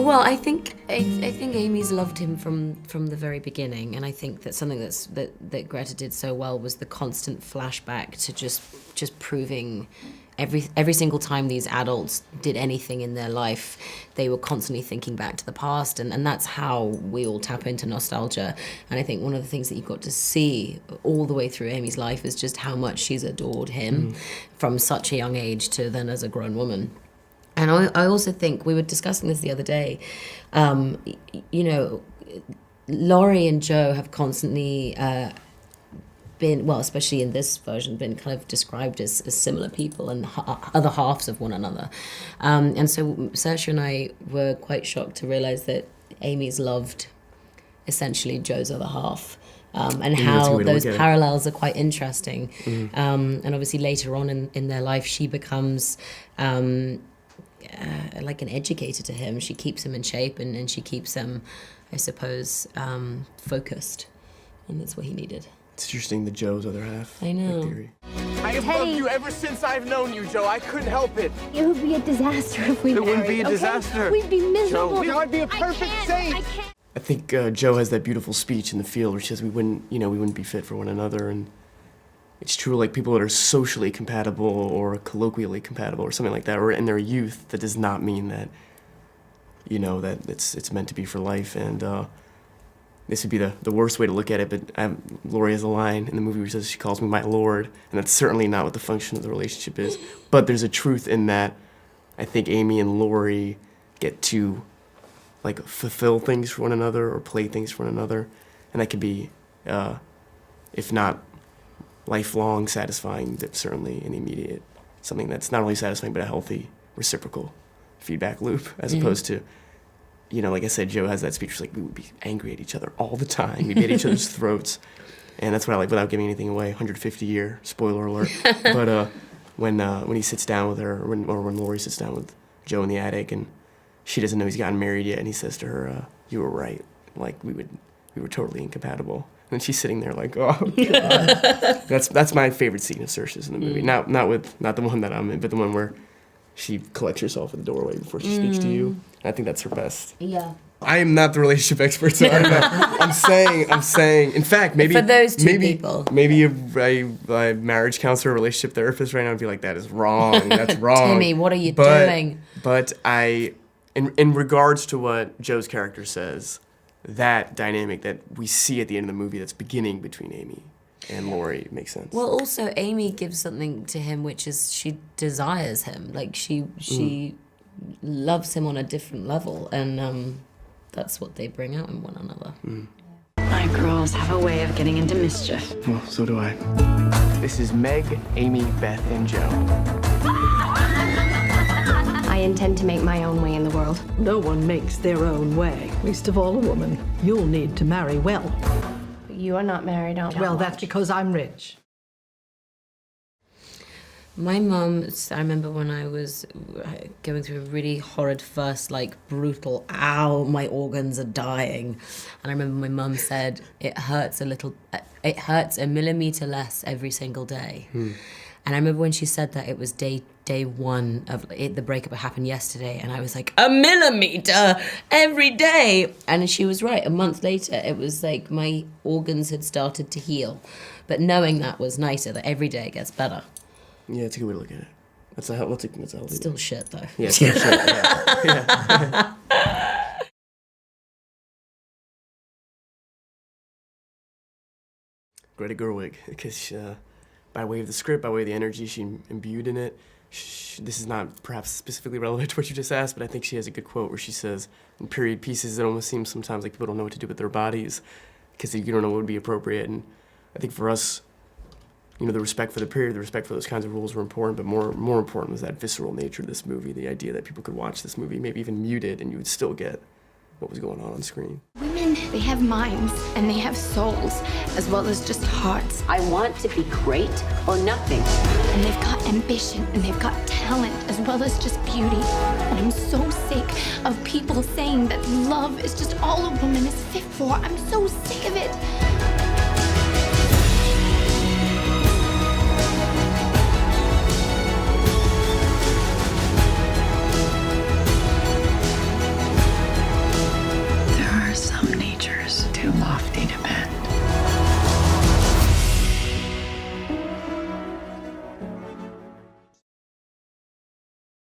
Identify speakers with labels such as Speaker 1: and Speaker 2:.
Speaker 1: Well, I think Amy's loved him from the very beginning, and I think that something that Greta did so well was the constant flashback to just proving every single time these adults did anything in their life, they were constantly thinking back to the past, and that's how we all tap into nostalgia. And I think one of the things that you've got to see all the way through Amy's life is just how much she's adored him from such a young age to then as a grown woman. And I also think, we were discussing this the other day, Laurie and Joe have constantly been, well, especially in this version, been kind of described as similar people and other halves of one another. And so Saoirse and I were quite shocked to realize that Amy's loved essentially Joe's other half. And how those parallels are quite interesting. And obviously later on in their life, she becomes like an educator to him. She keeps him in shape and she keeps him, I suppose, focused. And that's what he needed.
Speaker 2: It's interesting, the Joe's other half.
Speaker 1: I know.
Speaker 2: Theory.
Speaker 3: I have loved you ever since I've known you, Joe. I couldn't help it.
Speaker 4: It would be a disaster if we married.
Speaker 3: It wouldn't be a disaster.
Speaker 4: We'd be miserable.
Speaker 3: Joe, I'd be a perfect saint.
Speaker 2: I think Joe has that beautiful speech in the field where she says we wouldn't be fit for one another, and it's true, like people that are socially compatible or colloquially compatible or something like that, or in their youth, that does not mean that, that it's meant to be for life. And this would be the worst way to look at it, but Laurie has a line in the movie where she says she calls me my lord, and that's certainly not what the function of the relationship is. But there's a truth in that. I think Amy and Laurie get to like fulfill things for one another or play things for one another, and that could be, if not lifelong satisfying, that certainly an immediate, something that's not only satisfying but a healthy reciprocal feedback loop, as opposed to, like I said, Joe has that speech where like we would be angry at each other all the time, we'd be at each other's throats, and that's what I like, without giving anything away. 150-year spoiler alert. But when he sits down with her, or when Laurie sits down with Joe in the attic, and she doesn't know he's gotten married yet, and he says to her, "You were right. Like we were totally incompatible." And she's sitting there like, "Oh God." That's my favorite scene of Saoirse's in the movie. Not the one that I'm in, but the one where she collects herself at the doorway before she speaks to you. I think that's her best.
Speaker 1: Yeah.
Speaker 2: I am not the relationship expert, so I don't know. I'm saying. In fact, maybe
Speaker 1: for those two people,
Speaker 2: maybe a marriage counselor, a relationship therapist right now would be like, "That is wrong. That's wrong."
Speaker 1: Timmy, what are you doing?
Speaker 2: But in regards to what Joe's character says, that dynamic that we see at the end of the movie that's beginning between Amy and Laurie makes sense.
Speaker 1: Well, also Amy gives something to him, which is she desires him. Like she loves him on a different level, and that's what they bring out in one another.
Speaker 5: My girls have a way of getting into mischief.
Speaker 2: Well, so do I. This is Meg, Amy, Beth, and Joe.
Speaker 4: I intend to make my own way in the world.
Speaker 6: No one makes their own way, least of all a woman. You'll need to marry well.
Speaker 4: You are not married, aren't you?
Speaker 6: Well, that's because I'm rich.
Speaker 1: My mum, I remember when I was going through a really horrid first, like brutal, ow, my organs are dying. And I remember my mum said, it hurts a millimeter less every single day. And I remember when she said that, it was day one of it, the breakup happened yesterday, and I was like, a millimeter every day. And she was right. A month later, it was like my organs had started to heal. But knowing that was nicer, that every day gets better.
Speaker 2: Yeah, it's a good way to look at it. That's a healthy.
Speaker 1: Still shit, though.
Speaker 2: Yeah, still shit. Yeah. Greta Gerwig, because by way of the script, by way of the energy she imbued in it, this is not perhaps specifically relevant to what you just asked, but I think she has a good quote where she says, in period pieces, it almost seems sometimes like people don't know what to do with their bodies because you don't know what would be appropriate. And I think for us, the respect for the period, the respect for those kinds of rules were important, but more important was that visceral nature of this movie, the idea that people could watch this movie, maybe even muted, and you would still get what was going on screen.
Speaker 4: Women, they have minds and they have souls as well as just hearts.
Speaker 7: I want to be great or nothing.
Speaker 4: And they've got ambition and they've got talent as well as just beauty. And I'm so sick of people saying that love is just all a woman is fit for. I'm so sick of it.
Speaker 5: too lofty to bend.